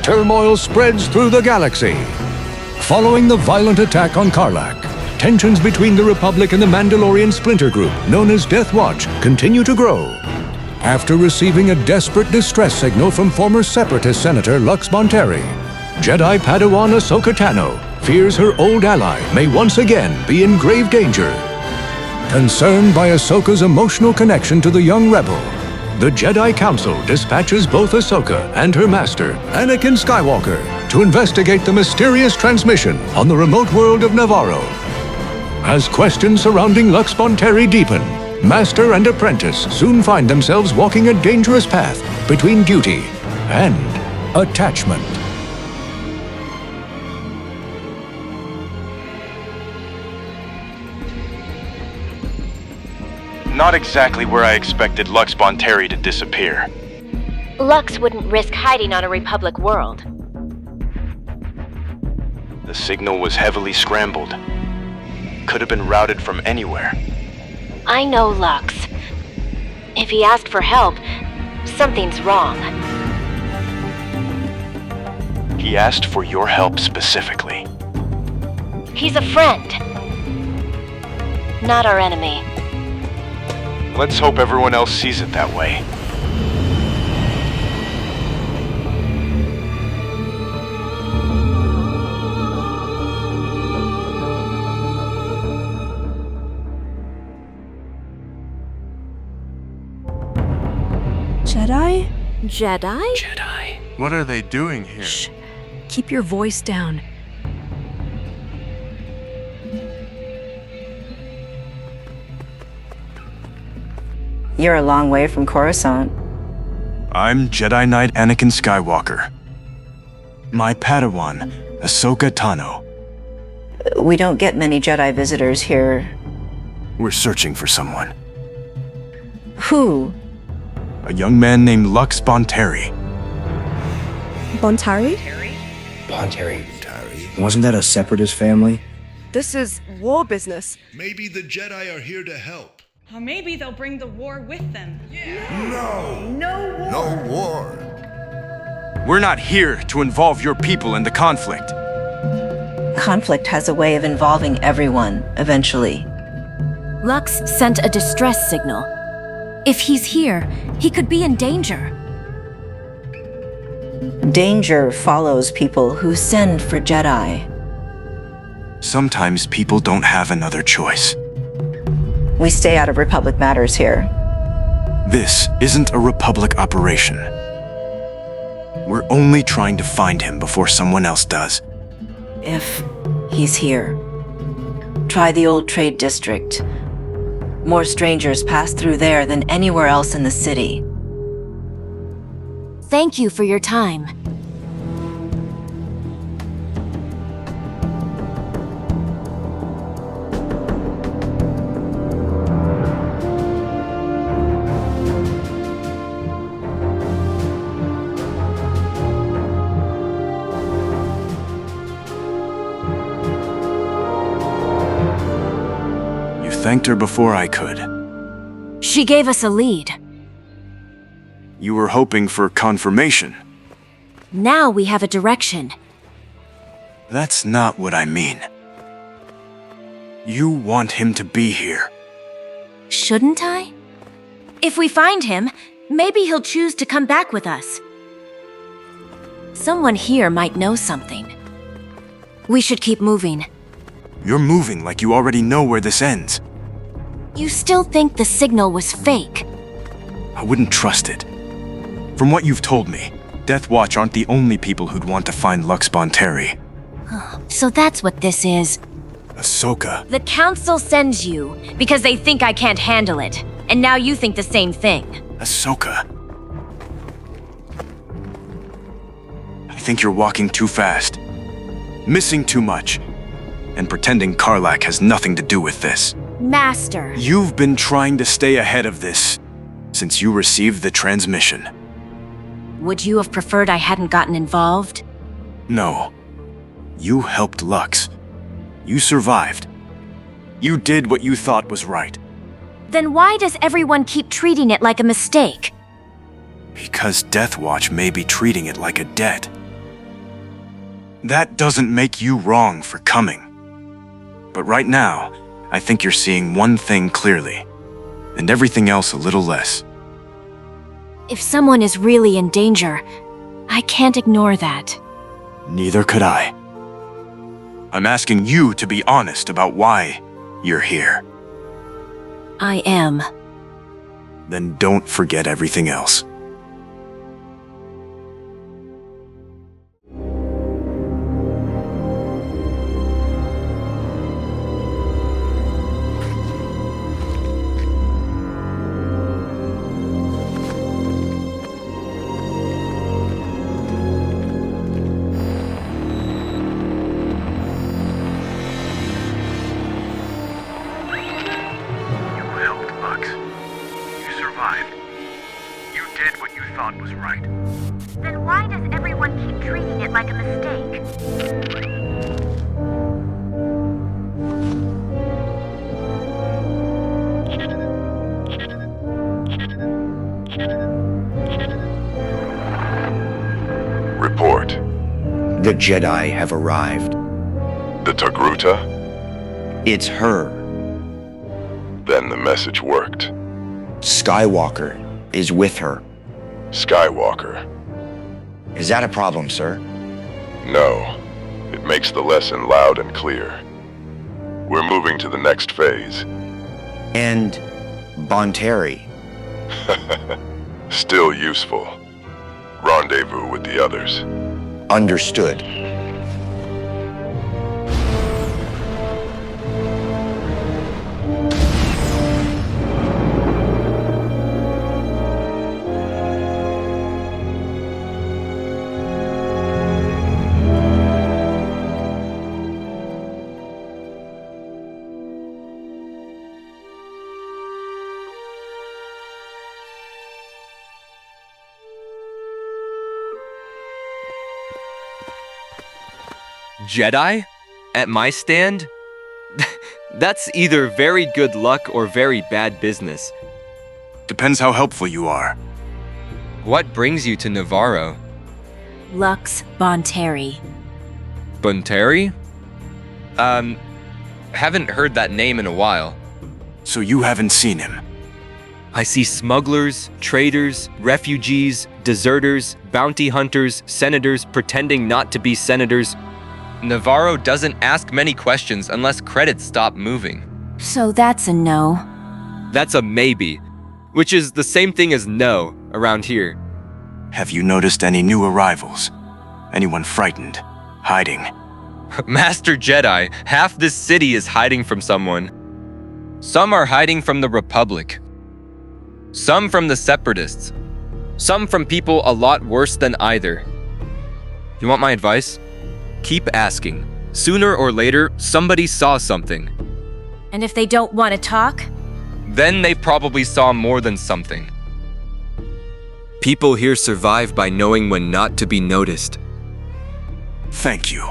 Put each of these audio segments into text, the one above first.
turmoil spreads through the galaxy. Following the violent attack on Karlak, tensions between the Republic and the Mandalorian splinter group, known as Death Watch, continue to grow. After receiving a desperate distress signal from former Separatist Senator Lux Bonteri, Jedi Padawan Ahsoka Tano fears her old ally may once again be in grave danger. Concerned by Ahsoka's emotional connection to the young rebel, the Jedi Council dispatches both Ahsoka and her master, Anakin Skywalker, to investigate the mysterious transmission on the remote world of Navarro. As questions surrounding Lux Bonteri deepen, master and apprentice soon find themselves walking a dangerous path between duty and attachment. Not exactly where I expected Lux Bonteri to disappear. Lux wouldn't risk hiding on a Republic world. The signal was heavily scrambled. Could have been routed from anywhere. I know Lux. If he asked for help, something's wrong. He asked for your help specifically. He's a friend. Not our enemy. Let's hope everyone else sees it that way. Jedi? Jedi? What are they doing here? Shh. Keep your voice down. You're a long way from Coruscant. I'm Jedi Knight Anakin Skywalker. My Padawan, Ahsoka Tano. We don't get many Jedi visitors here. We're searching for someone. Who? A young man named Lux Bonteri. Bontari? Bonteri. Wasn't that a Separatist family? This is war business. Maybe the Jedi are here to help. Or maybe they'll bring the war with them. No war. We're not here to involve your people in the conflict. Conflict has a way of involving everyone, eventually. Lux sent a distress signal. If he's here, he could be in danger. Danger follows people who send for Jedi. Sometimes people don't have another choice. We stay out of Republic matters here. This isn't a Republic operation. We're only trying to find him before someone else does. If he's here, try the old trade district. More strangers pass through there than anywhere else in the city. Thank you for your time. You thanked her before I could. She gave us a lead. You were hoping for confirmation. Now we have a direction. That's not what I mean. You want him to be here. Shouldn't I? If we find him, maybe he'll choose to come back with us. Someone here might know something. We should keep moving. You're moving like you already know where this ends. You still think the signal was fake? I wouldn't trust it. From what you've told me, Death Watch aren't the only people who'd want to find Lux Bonteri. So that's what this is. Ahsoka. The Council sends you because they think I can't handle it. And now you think the same thing. Ahsoka. I think you're walking too fast. Missing too much. And pretending Karlak has nothing to do with this. Master. You've been trying to stay ahead of this since you received the transmission. Would you have preferred I hadn't gotten involved? No. You helped Lux. You survived. You did what you thought was right. Then why does everyone keep treating it like a mistake? Because Death Watch may be treating it like a debt. That doesn't make you wrong for coming. But right now, I think you're seeing one thing clearly, and everything else a little less. If someone is really in danger, I can't ignore that. Neither could I. I'm asking you to be honest about why you're here. I am. Then don't forget everything else. Then why does everyone keep treating it like a mistake? Report. The Jedi have arrived. The Togruta? It's her. Then the message worked. Skywalker is with her. Skywalker. Is that a problem, sir? No. It makes the lesson loud and clear. We're moving to the next phase. And Bonteri. Still useful. Rendezvous with the others. Understood. Jedi? At my stand? That's either very good luck or very bad business. Depends how helpful you are. What brings you to Navarro? Lux Bonteri. Bonteri? Haven't heard that name in a while. So you haven't seen him? I see smugglers, traders, refugees, deserters, bounty hunters, senators pretending not to be senators. Navarro doesn't ask many questions unless credits stop moving. So that's a no. That's a maybe, which is the same thing as no around here. Have you noticed any new arrivals? Anyone frightened? Hiding? Master Jedi, half this city is hiding from someone. Some are hiding from the Republic. Some from the Separatists. Some from people a lot worse than either. You want my advice? Keep asking. Sooner or later, somebody saw something. And if they don't want to talk? Then they probably saw more than something. People here survive by knowing when not to be noticed. Thank you.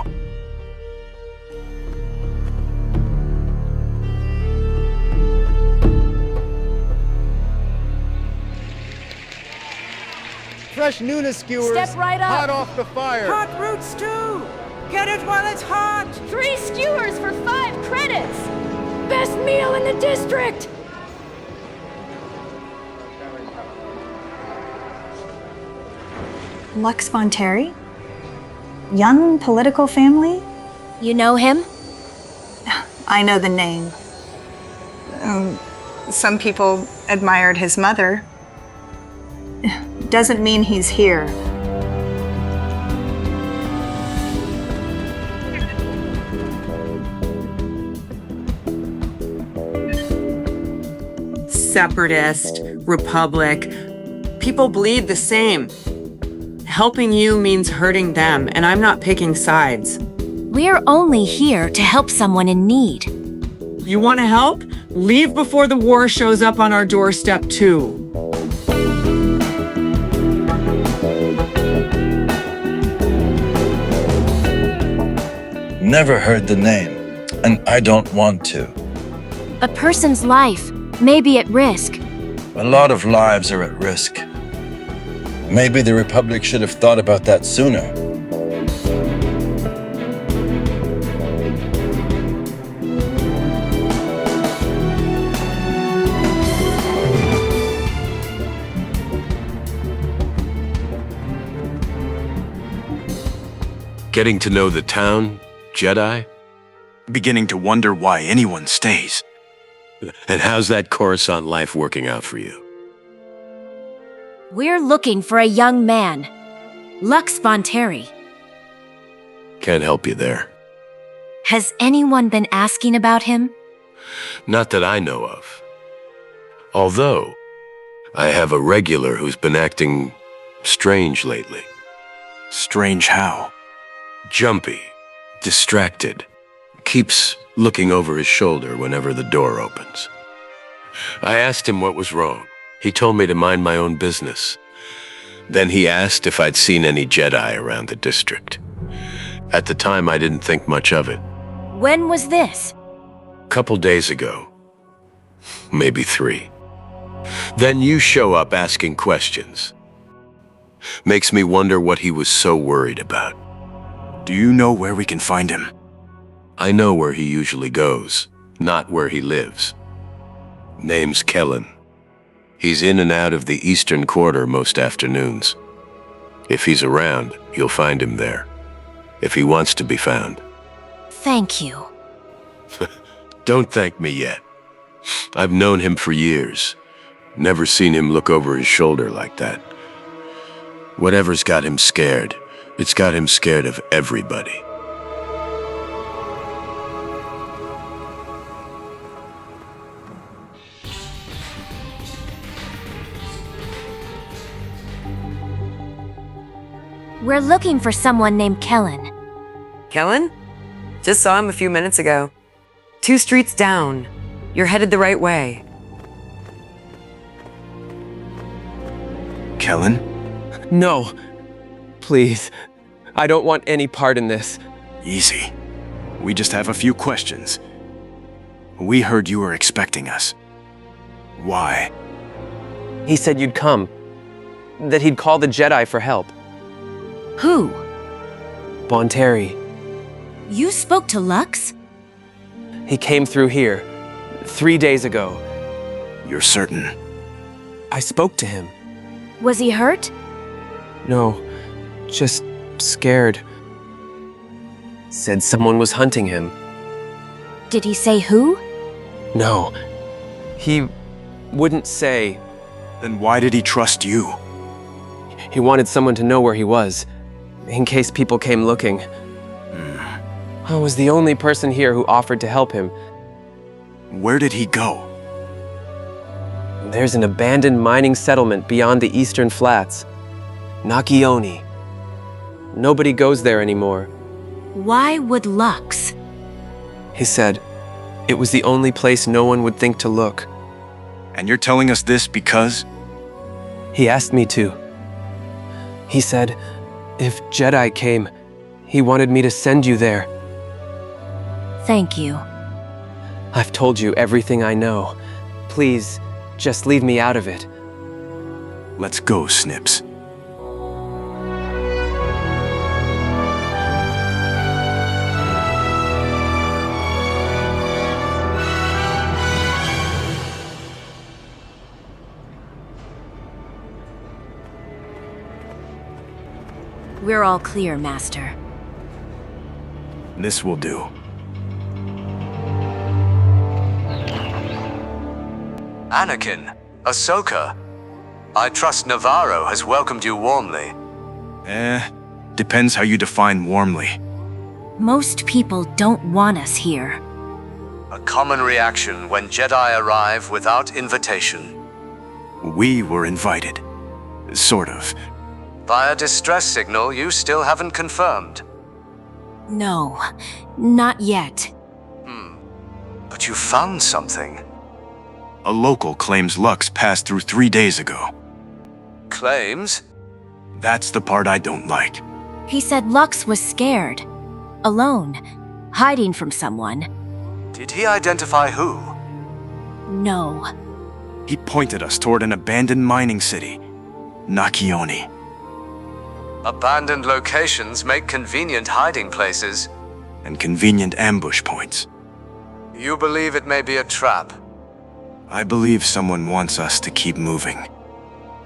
Fresh Nuna skewers. Step right up. Hot off the fire. Hot roots too. Get it while it's hot. 3 skewers for 5 credits. Best meal in the district. Lux Bonteri? Young political family? You know him? I know the name. Some people admired his mother. Doesn't mean he's here. Separatist, Republic, people bleed the same. Helping you means hurting them, and I'm not picking sides. We're only here to help someone in need. You want to help? Leave before the war shows up on our doorstep, too. Never heard the name, and I don't want to. A person's life may be at risk. A lot of lives are at risk. Maybe the Republic should have thought about that sooner. Getting to know the town, Jedi? Beginning to wonder why anyone stays. And how's that Coruscant life working out for you? We're looking for a young man. Lux Bonteri. Can't help you there. Has anyone been asking about him? Not that I know of. Although, I have a regular who's been acting strange lately. Strange how? Jumpy, distracted, keeps looking over his shoulder whenever the door opens. I asked him what was wrong. He told me to mind my own business. Then he asked if I'd seen any Jedi around the district. At the time, I didn't think much of it. When was this? Couple days ago. Maybe 3. Then you show up asking questions. Makes me wonder what he was so worried about. Do you know where we can find him? I know where he usually goes, not where he lives. Name's Kellen. He's in and out of the Eastern Quarter most afternoons. If he's around, you'll find him there. If he wants to be found. Thank you. Don't thank me yet. I've known him for years. Never seen him look over his shoulder like that. Whatever's got him scared, it's got him scared of everybody. We're looking for someone named Kellen. Kellen? Just saw him a few minutes ago. 2 streets down. You're headed the right way. Kellen? No. Please. I don't want any part in this. Easy. We just have a few questions. We heard you were expecting us. Why? He said you'd come. That he'd call the Jedi for help. Who? Bonteri. You spoke to Lux? He came through here 3 days ago. You're certain? I spoke to him. Was he hurt? No, just scared. Said someone was hunting him. Did he say who? No, he wouldn't say. Then why did he trust you? He wanted someone to know where he was, in case people came looking. I was the only person here who offered to help him. Where did he go? There's an abandoned mining settlement beyond the Eastern Flats. Nakioni. Nobody goes there anymore. Why would Lux? He said it was the only place no one would think to look. And you're telling us this because? He asked me to. He said, if Jedi came, he wanted me to send you there. Thank you. I've told you everything I know. Please, just leave me out of it. Let's go, Snips. We're all clear, Master. This will do. Anakin, Ahsoka. I trust Navarro has welcomed you warmly. Depends how you define warmly. Most people don't want us here. A common reaction when Jedi arrive without invitation. We were invited. Sort of. Via distress signal you still haven't confirmed. No, not yet. But you found something. A local claims Lux passed through 3 days ago. Claims? That's the part I don't like. He said Lux was scared. Alone. Hiding from someone. Did he identify who? No. He pointed us toward an abandoned mining city. Nakioni. Abandoned locations make convenient hiding places. And convenient ambush points. You believe it may be a trap? I believe someone wants us to keep moving.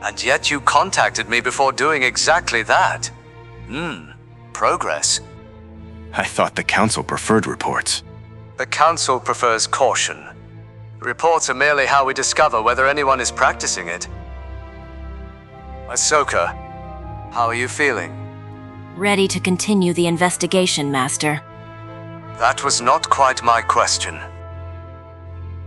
And yet you contacted me before doing exactly that. Progress. I thought the Council preferred reports. The Council prefers caution. Reports are merely how we discover whether anyone is practicing it. Ahsoka, how are you feeling? Ready to continue the investigation, Master. That was not quite my question.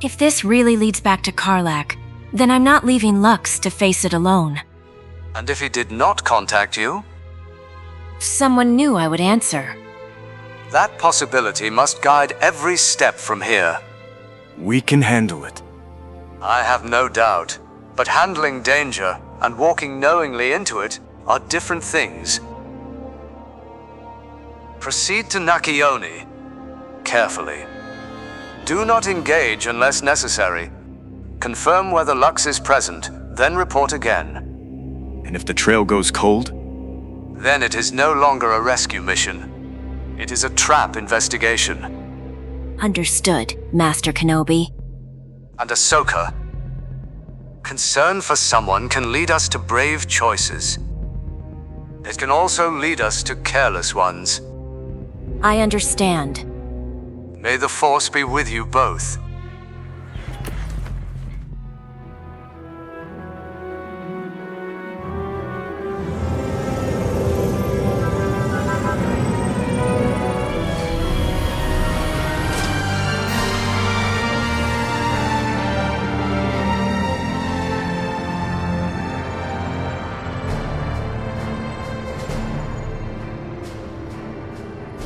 If this really leads back to Karlach, then I'm not leaving Lux to face it alone. And if he did not contact you? Someone knew I would answer. That possibility must guide every step from here. We can handle it. I have no doubt, but handling danger and walking knowingly into it are different things. Proceed to Nakioni carefully. Do not engage unless necessary. Confirm whether Lux is present, then report again. And if the trail goes cold? Then it is no longer a rescue mission. It is a trap investigation. Understood, Master Kenobi. And Ahsoka, concern for someone can lead us to brave choices. It can also lead us to careless ones. I understand. May the Force be with you both.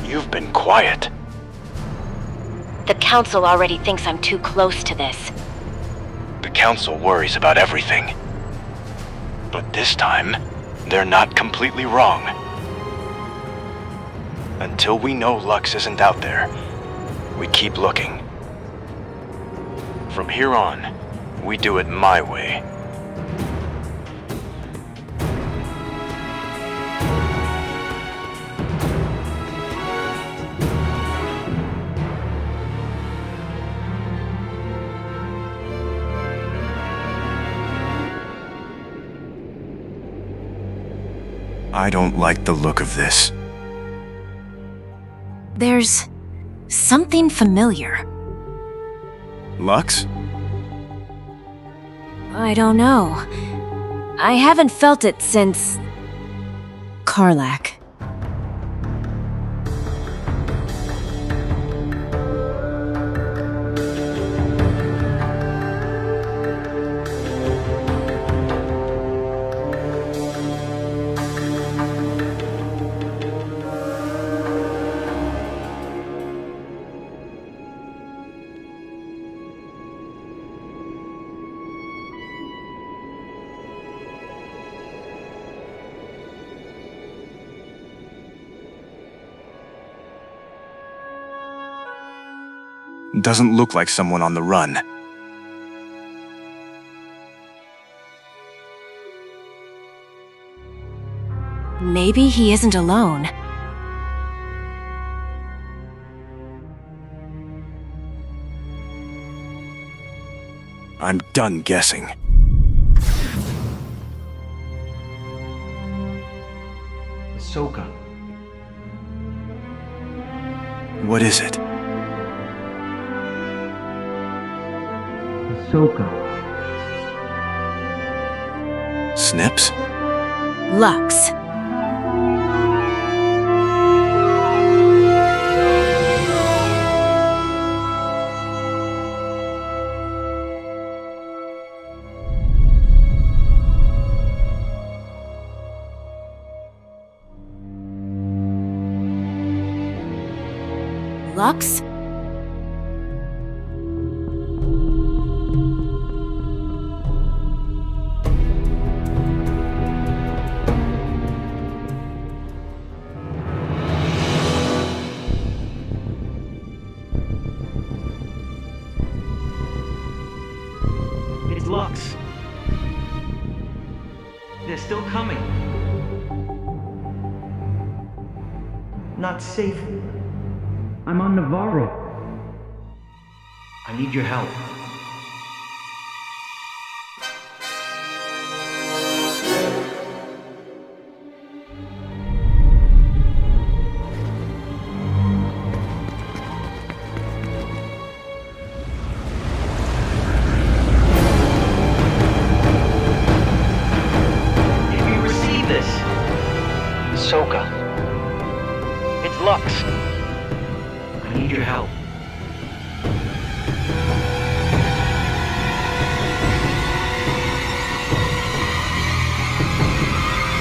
You've been quiet. The Council already thinks I'm too close to this. The Council worries about everything. But this time, they're not completely wrong. Until we know Lux isn't out there, we keep looking. From here on, we do it my way. I don't like the look of this. There's something familiar. Lux? I don't know. I haven't felt it since Karlach. Doesn't look like someone on the run. Maybe he isn't alone. I'm done guessing. Ahsoka. What is it? Ahsoka. Snips? Lux. Lux? It's Lux. They're still coming. Not safely. I'm on Navarro. I need your help.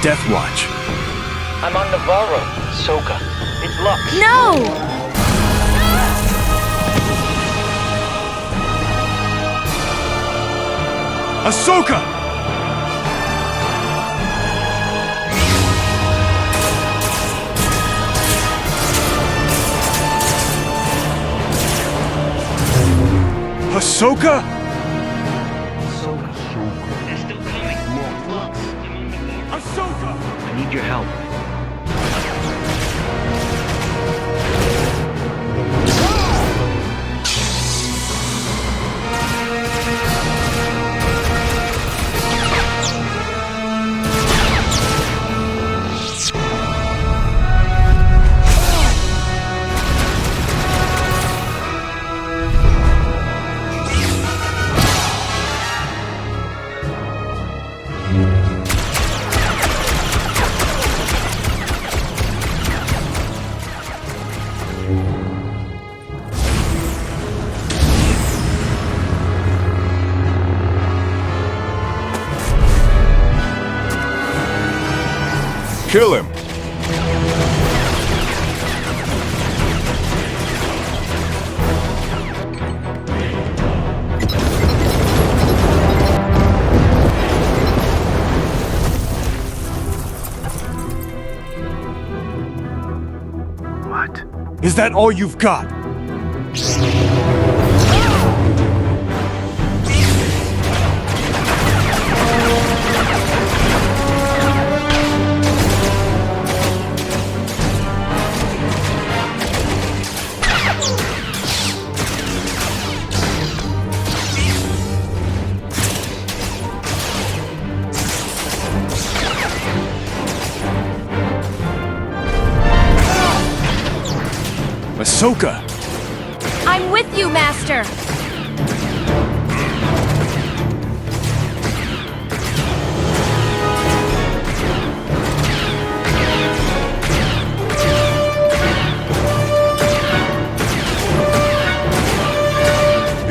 Death Watch. I'm on Navarro. Ahsoka. It's Lux. No! Ahsoka! Ahsoka? They're still coming. Lux. I'm on Navarro. Ahsoka! I need your help. Kill him! What? Is that all you've got? Ahsoka! I'm with you, Master!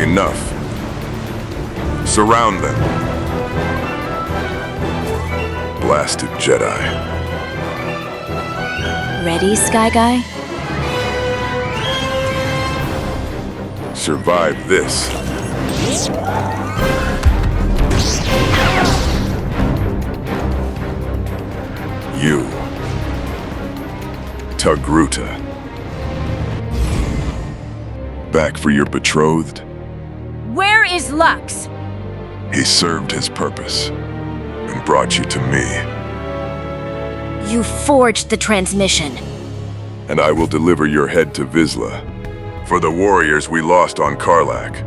Enough. Surround them. Blasted Jedi. Ready, Sky Guy? Survive this. You. Togruta. Back for your betrothed? Where is Lux? He served his purpose and brought you to me. You forged the transmission. And I will deliver your head to Vizsla for the warriors we lost on Karlak.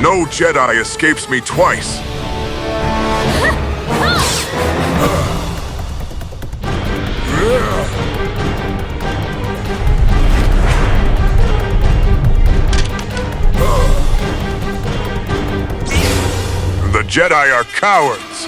No Jedi escapes me twice. The Jedi are cowards.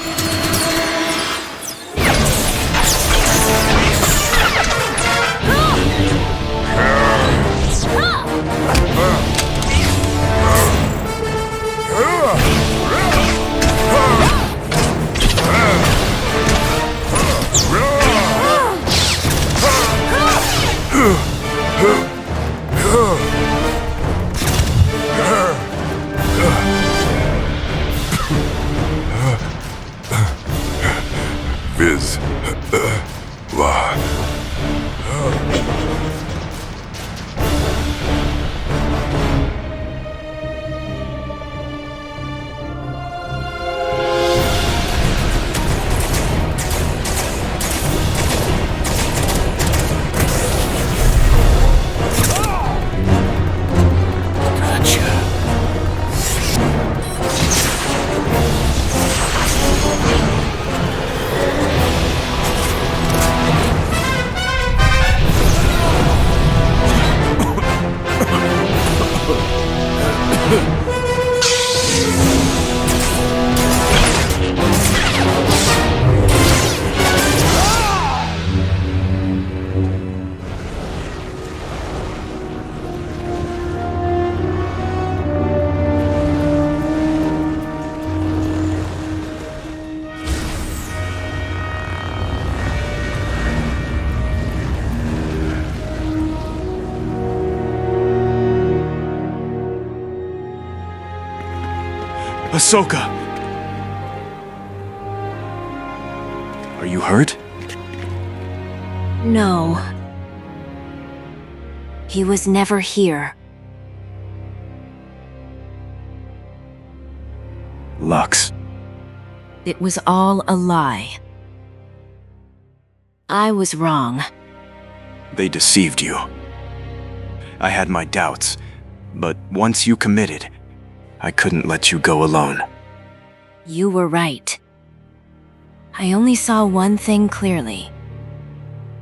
Ahsoka! Are you hurt? No. He was never here. Lux. It was all a lie. I was wrong. They deceived you. I had my doubts, but once you committed, I couldn't let you go alone. You were right. I only saw one thing clearly.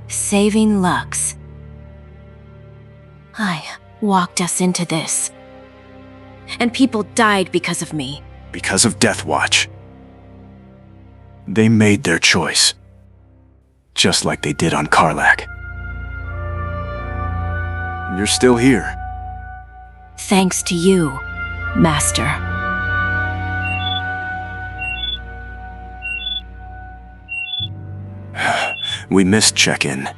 Saving Lux. I walked us into this. And people died because of me. Because of Death Watch. They made their choice. Just like they did on Karlak. You're still here. Thanks to you, Master. We missed check-in.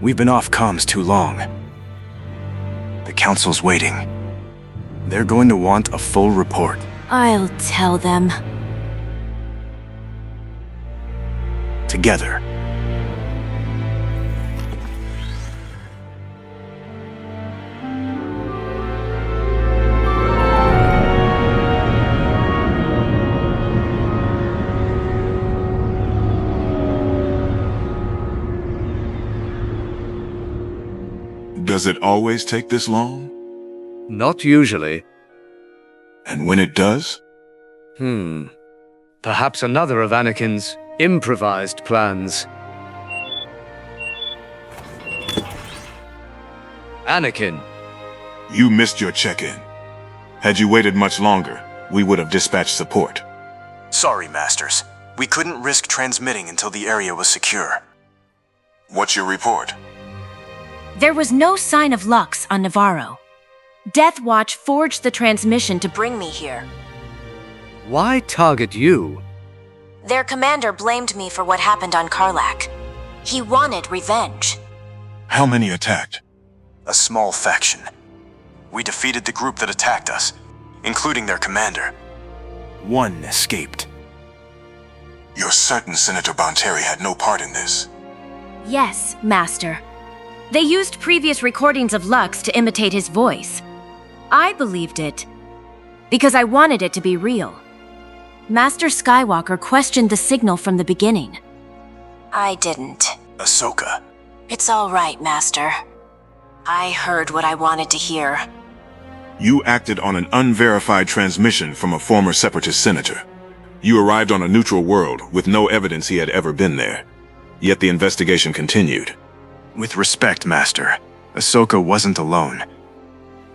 We've been off comms too long. The Council's waiting. They're going to want a full report. I'll tell them. Together. Does it always take this long? Not usually. And when it does? Perhaps another of Anakin's improvised plans. Anakin. You missed your check-in. Had you waited much longer, we would have dispatched support. Sorry, Masters. We couldn't risk transmitting until the area was secure. What's your report? There was no sign of Lux on Navarro. Death Watch forged the transmission to bring me here. Why target you? Their commander blamed me for what happened on Karlak. He wanted revenge. How many attacked? A small faction. We defeated the group that attacked us, including their commander. One escaped. You're certain Senator Bonteri had no part in this? Yes, Master. They used previous recordings of Lux to imitate his voice. I believed it, because I wanted it to be real. Master Skywalker questioned the signal from the beginning. I didn't. Ahsoka. It's all right, Master. I heard what I wanted to hear. You acted on an unverified transmission from a former Separatist senator. You arrived on a neutral world with no evidence he had ever been there. Yet the investigation continued. With respect, Master, Ahsoka wasn't alone.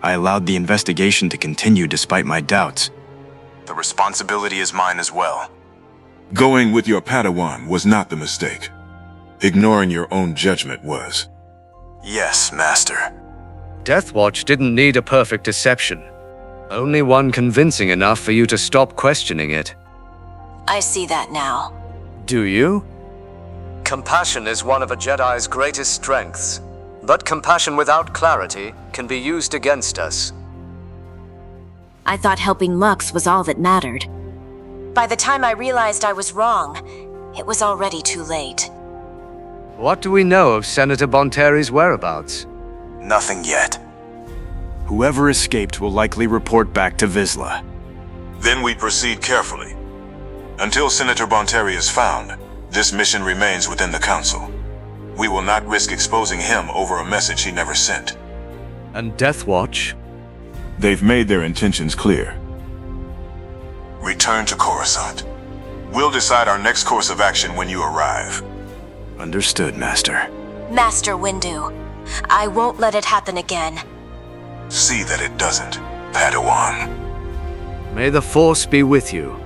I allowed the investigation to continue despite my doubts. The responsibility is mine as well. Going with your Padawan was not the mistake. Ignoring your own judgment was. Yes, Master. Death Watch didn't need a perfect deception. Only one convincing enough for you to stop questioning it. I see that now. Do you? Compassion is one of a Jedi's greatest strengths, but compassion without clarity can be used against us. I thought helping Lux was all that mattered. By the time I realized I was wrong, it was already too late. What do we know of Senator Bonteri's whereabouts? Nothing yet. Whoever escaped will likely report back to Vizsla. Then we proceed carefully. Until Senator Bonteri is found, this mission remains within the Council. We will not risk exposing him over a message he never sent. And Death Watch? They've made their intentions clear. Return to Coruscant. We'll decide our next course of action when you arrive. Understood, Master. Master Windu, I won't let it happen again. See that it doesn't, Padawan. May the Force be with you.